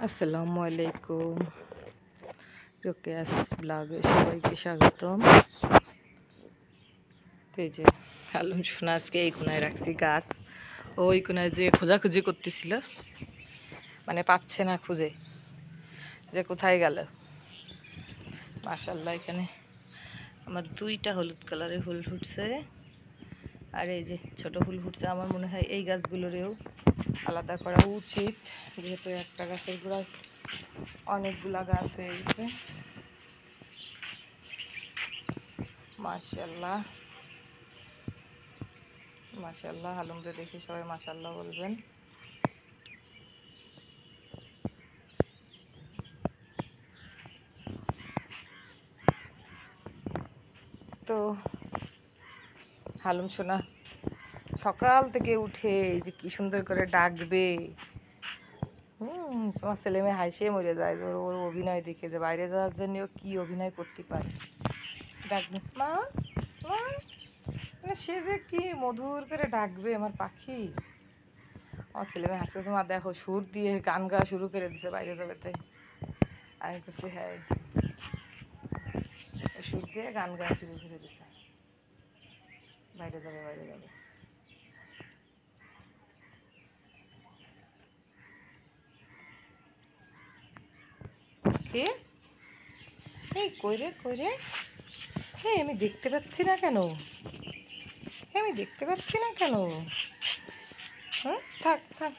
আসসালামু আলাইকুম। রোকেয়াস ব্লগে সবাইকে স্বাগতম। এই যে আলম সোনা আজকে এই কোনায় রাখছি গাছ। ওই কোনায় যে খোঁজাখুঁজি করতেছিল, মানে পাচ্ছে না খুঁজে যে কোথায় গেল। মাশাআল্লাহ, এখানে আমার দুইটা হলুদ কালারের ফুল ফুটছে, আর এই যে ছোট ফুল ফুটছে। আমার মনে হয় এই গাছগুলোরেও আলাদা করা উচিত, যেহেতু একটা গাছের গোড়ায় অনেকগুলা গাছ হয়ে গেছে। মাশাআল্লাহ মাশাআল্লাহ, আলমরে দেখে সবাই মাশাআল্লাহ বলবেন। তো হালুম সোনা সকাল থেকে উঠে এই যে কি সুন্দর করে ডাকবে। তোমার ছেলে মেয়ে হাসে মরে যায় ওর অভিনয় দেখে, যে বাইরে যাওয়ার জন্য কি অভিনয় করতে পারে। ডাকবে মা মা, মানে সে যে কি মধুর করে ডাকবে আমার পাখি। আমার ছেলে মেয়ে হাসছে, তোমার দেখো সুর দিয়ে গান গাওয়া শুরু করে দিছে বাইরে যাবে তাই। আমি বলছি হ্যাঁ, সুর দিয়ে গান গাওয়া শুরু করে দিছে, বাইরে যাবে বাইরে যাবে। কে এই কইরে কইরে, এই আমি দেখতে পাচ্ছি না কেন, আমি দেখতে পাচ্ছি না কেন? হুম, থাক থাক